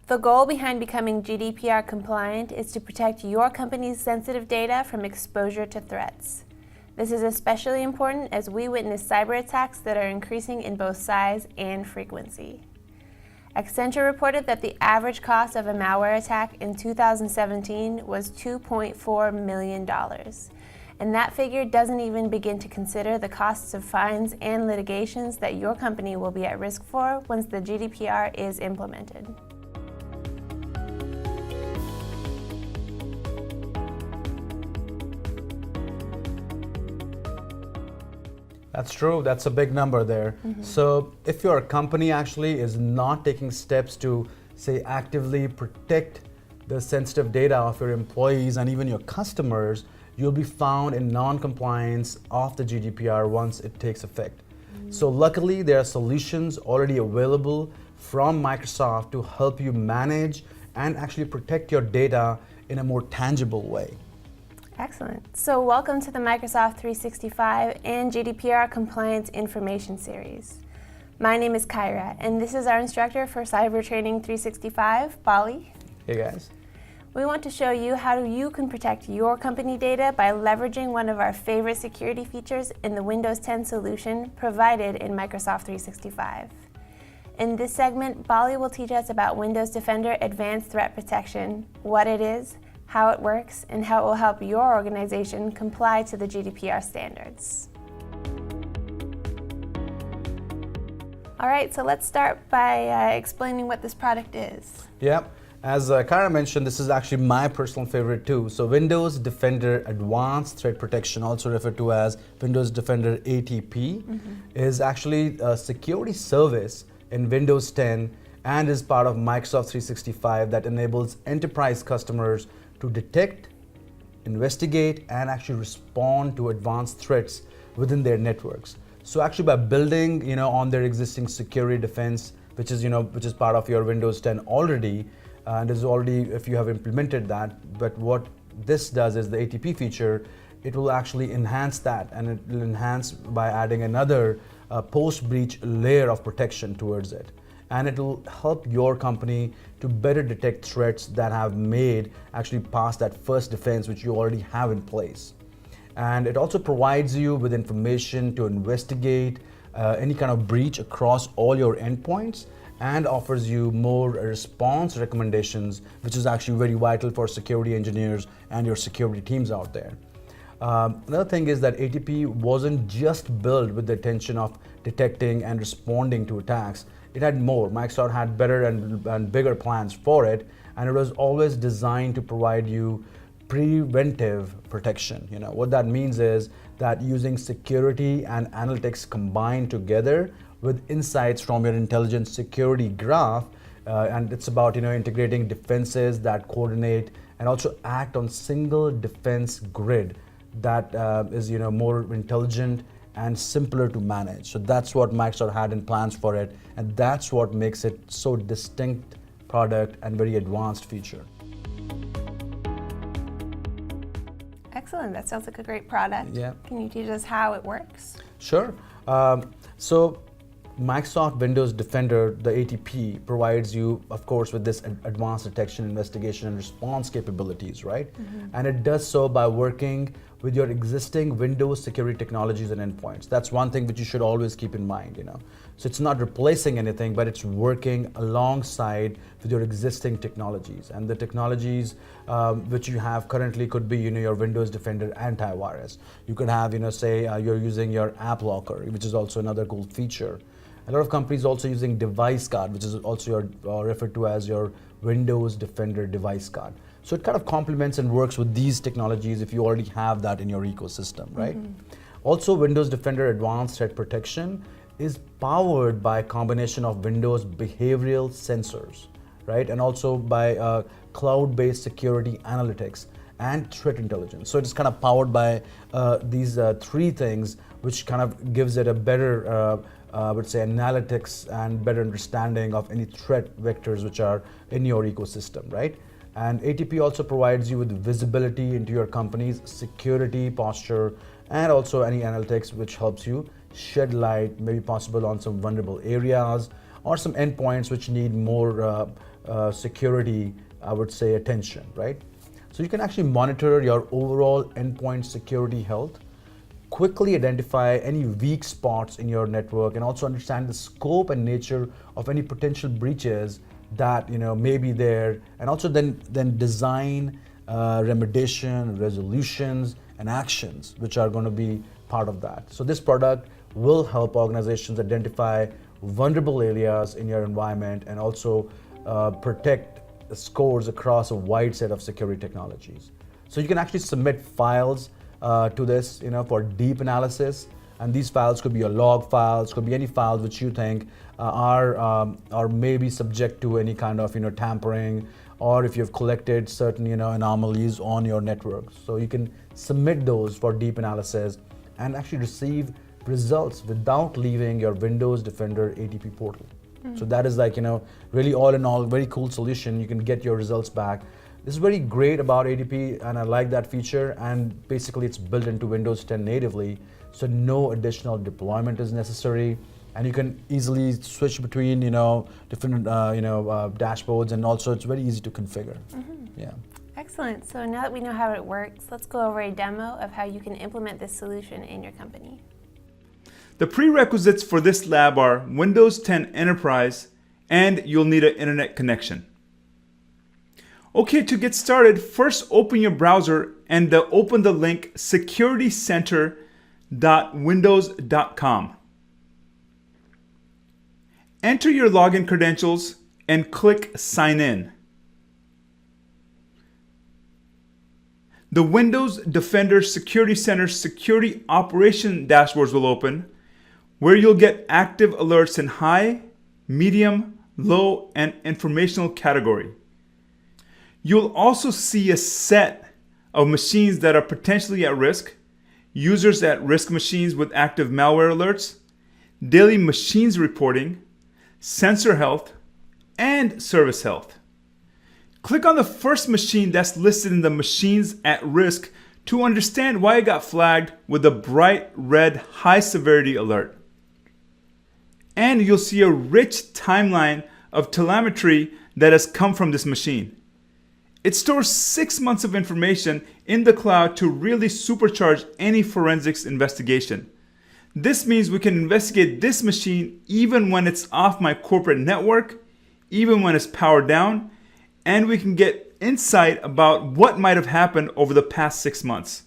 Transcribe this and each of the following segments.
The goal behind becoming GDPR compliant is to protect your company's sensitive data from exposure to threats. This is especially important as we witness cyber attacks that are increasing in both size and frequency. Accenture reported that the average cost of a malware attack in 2017 was $2.4 million. And that figure doesn't even begin to consider the costs of fines and litigations that your company will be at risk for once the GDPR is implemented. That's true, that's a big number there. So if your company actually is not taking steps to, say, actively protect the sensitive data of your employees and even your customers, you'll be found in non-compliance of the GDPR once it takes effect. So luckily, there are solutions already available from Microsoft to help you manage and actually protect your data in a more tangible way. Excellent. So welcome to the Microsoft 365 and GDPR Compliance Information Series. My name is Kyra, and this is our instructor for Cyber Training 365, Bali. Hey guys. We want to show you how you can protect your company data by leveraging one of our favorite security features in the Windows 10 solution provided in Microsoft 365. In this segment, Bali will teach us about Windows Defender Advanced Threat Protection, what it is, how it works, and how it will help your organization comply to the GDPR standards. All right, so let's start by explaining what this product is. Yeah, as Kyra mentioned, this is actually my personal favorite too. So Windows Defender Advanced Threat Protection, also referred to as Windows Defender ATP, is actually a security service in Windows 10 and is part of Microsoft 365 that enables enterprise customers to detect, investigate, and actually respond to advanced threats within their networks. So actually by building, on their existing security defense, which is part of your Windows 10 already, and is already if you have implemented that, but what this does is the ATP feature, it will actually enhance that, and it will enhance by adding another post-breach layer of protection towards it. And it will help your company to better detect threats that have made actually past that first defense which you already have in place. And it also provides you with information to investigate any kind of breach across all your endpoints and offers you more response recommendations, which is actually very vital for security engineers and your security teams out there. Another thing is that ATP wasn't just built with the intention of detecting and responding to attacks. It had more. Microsoft had better and bigger plans for it, and it was always designed to provide you preventive protection. What that means is that using security and analytics combined together with insights from your intelligent security graph, and it's about integrating defenses that coordinate and also act on single defense grid that is more intelligent and simpler to manage. So that's what Microsoft had in plans for it, and that's what makes it so distinct product and very advanced feature. Excellent, that sounds like a great product. Yeah. Can you teach us how it works? Sure. So Microsoft Windows Defender, the ATP, provides you, of course, with this advanced detection, investigation, and response capabilities, right? And it does so by working with your existing Windows security technologies and endpoints. That's one thing which you should always keep in mind, So it's not replacing anything, but it's working alongside with your existing technologies. And the technologies which you have currently could be, your Windows Defender antivirus. You could have, say you're using your app locker, which is also another cool feature. A lot of companies also using device guard, which is also referred to as your Windows Defender device guard. So it kind of complements and works with these technologies if you already have that in your ecosystem, right? Also, Windows Defender Advanced Threat Protection is powered by a combination of Windows behavioral sensors, right? And also by cloud-based security analytics and threat intelligence. So it's kind of powered by these three things, which kind of gives it a better I would say analytics and better understanding of any threat vectors which are in your ecosystem, right? And ATP also provides you with visibility into your company's security posture and also any analytics which helps you shed light, maybe possible on some vulnerable areas or some endpoints which need more security, I would say, attention, right? So you can actually monitor your overall endpoint security health, quickly identify any weak spots in your network, and also understand the scope and nature of any potential breaches that may be there, and also then design remediation, resolutions, and actions which are going to be part of that. So this product will help organizations identify vulnerable areas in your environment and also protect scores across a wide set of security technologies. So you can actually submit files to this, for deep analysis, and these files could be your log files, could be any files which you think are maybe subject to any kind of tampering, or if you've collected certain anomalies on your network. So you can submit those for deep analysis and actually receive results without leaving your Windows Defender ATP portal. So that is really all in all, very cool solution. You can get your results back. This is very great about ADP, and I like that feature, and basically it's built into Windows 10 natively, so no additional deployment is necessary, and you can easily switch between different dashboards, and also it's very easy to configure. Yeah. Excellent. So now that we know how it works, let's go over a demo of how you can implement this solution in your company. The prerequisites for this lab are Windows 10 Enterprise, and you'll need an internet connection. Okay, to get started, first open your browser and open the link securitycenter.windows.com. Enter your login credentials and click Sign In. The Windows Defender Security Center Security Operation dashboards will open, where you'll get active alerts in high, medium, low, and informational category. You'll also see a set of machines that are potentially at risk, users at risk machines with active malware alerts, daily machines reporting, sensor health, and service health. Click on the first machine that's listed in the machines at risk to understand why it got flagged with a bright red high severity alert. And you'll see a rich timeline of telemetry that has come from this machine. It stores 6 months of information in the cloud to really supercharge any forensics investigation. This means we can investigate this machine even when it's off my corporate network, even when it's powered down, and we can get insight about what might have happened over the past 6 months.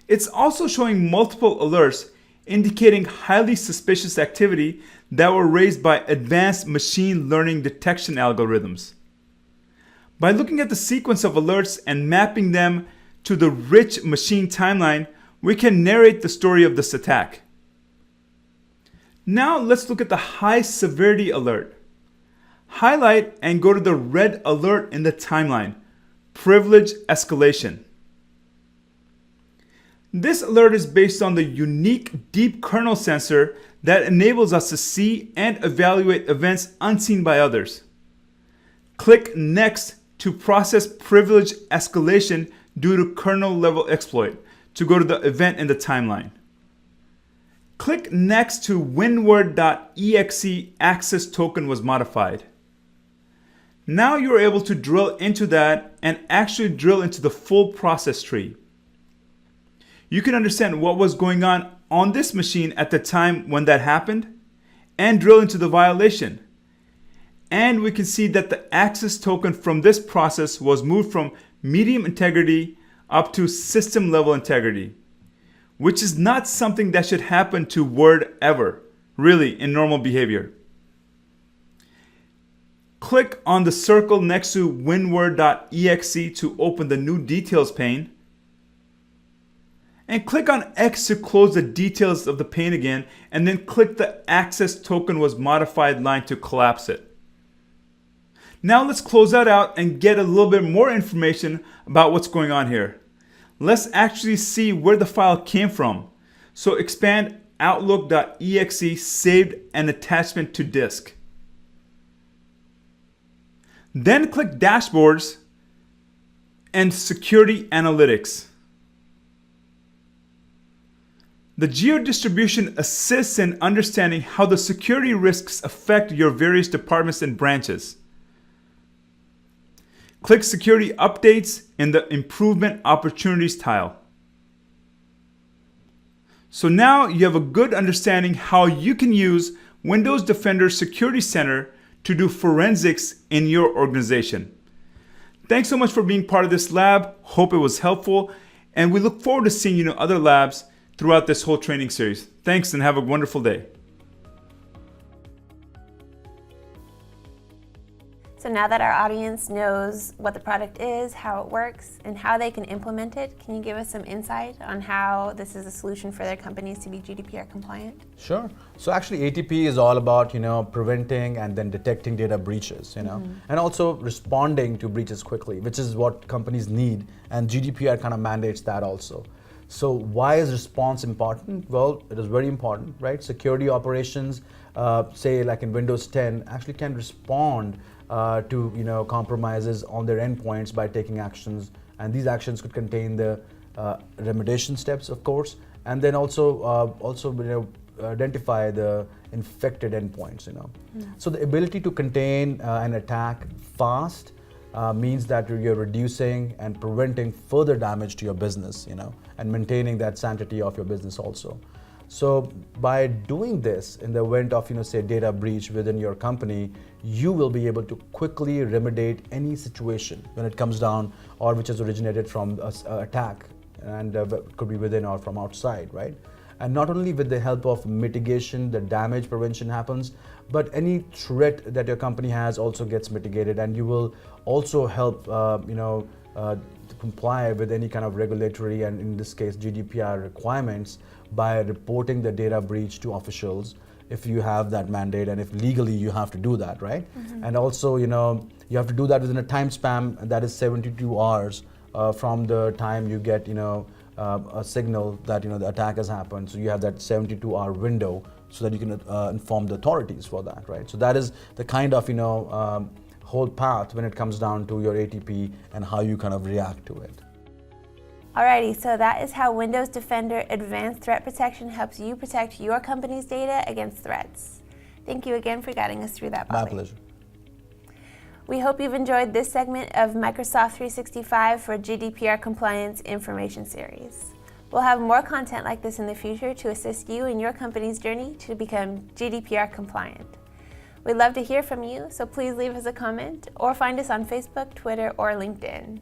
It's also showing multiple alerts indicating highly suspicious activity that were raised by advanced machine learning detection algorithms. By looking at the sequence of alerts and mapping them to the rich machine timeline, we can narrate the story of this attack. Now let's look at the high severity alert. Highlight and go to the red alert in the timeline, privilege escalation. This alert is based on the unique deep kernel sensor that enables us to see and evaluate events unseen by others. Click Next to process privilege escalation due to kernel level exploit to go to the event in the timeline. Click Next to winword.exe access token was modified. Now you're able to drill into that and actually drill into the full process tree. You can understand what was going on this machine at the time when that happened and drill into the violation. And we can see that the access token from this process was moved from medium integrity up to system level integrity, which is not something that should happen to Word ever, really, in normal behavior. Click on the circle next to winword.exe to open the new details pane. And click on X to close the details of the pane again, and then click the access token was modified line to collapse it. Now let's close that out and get a little bit more information about what's going on here. Let's actually see where the file came from. So expand outlook.exe saved an attachment to disk. Then click Dashboards and Security Analytics. The geo-distribution assists in understanding how the security risks affect your various departments and branches. Click Security Updates in the Improvement Opportunities tile. So now you have a good understanding how you can use Windows Defender Security Center to do forensics in your organization. Thanks so much for being part of this lab. Hope it was helpful, and we look forward to seeing you in other labs throughout this whole training series. Thanks and have a wonderful day. So now that our audience knows what the product is, how it works, and how they can implement it, can you give us some insight on how this is a solution for their companies to be GDPR compliant? Sure. So actually ATP is all about, preventing and then detecting data breaches, and also responding to breaches quickly, which is what companies need, and GDPR kind of mandates that also. So why is response important? Well, it is very important, right? Security operations, say like in Windows 10, actually can respond to compromises on their endpoints by taking actions, and these actions could contain the remediation steps, of course, and then also identify the infected endpoints. So the ability to contain an attack fast means that you're reducing and preventing further damage to your business, and maintaining that sanctity of your business also. So by doing this in the event of, say data breach within your company, you will be able to quickly remediate any situation when it comes down or which has originated from an attack, and could be within or from outside, right? And not only with the help of mitigation, the damage prevention happens, but any threat that your company has also gets mitigated, and you will also help comply with any kind of regulatory and in this case GDPR requirements by reporting the data breach to officials if you have that mandate and if legally you have to do that, right? And also you have to do that within a time span that is 72 hours from the time you get a signal that the attack has happened. So you have that 72-hour window so that you can inform the authorities for that, right? So that is the kind of whole path when it comes down to your ATP and how you kind of react to it. Alrighty, so that is how Windows Defender Advanced Threat Protection helps you protect your company's data against threats. Thank you again for guiding us through that, Bobby. My pleasure. We hope you've enjoyed this segment of Microsoft 365 for GDPR Compliance Information Series. We'll have more content like this in the future to assist you in your company's journey to become GDPR compliant. We'd love to hear from you, so please leave us a comment or find us on Facebook, Twitter, or LinkedIn.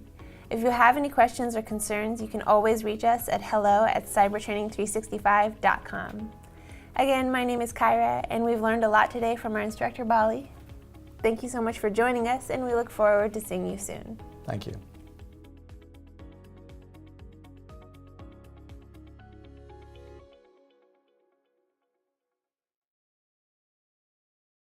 If you have any questions or concerns, you can always reach us at hello@cybertraining365.com. Again, my name is Kyra, and we've learned a lot today from our instructor, Bali. Thank you so much for joining us, and we look forward to seeing you soon. Thank you.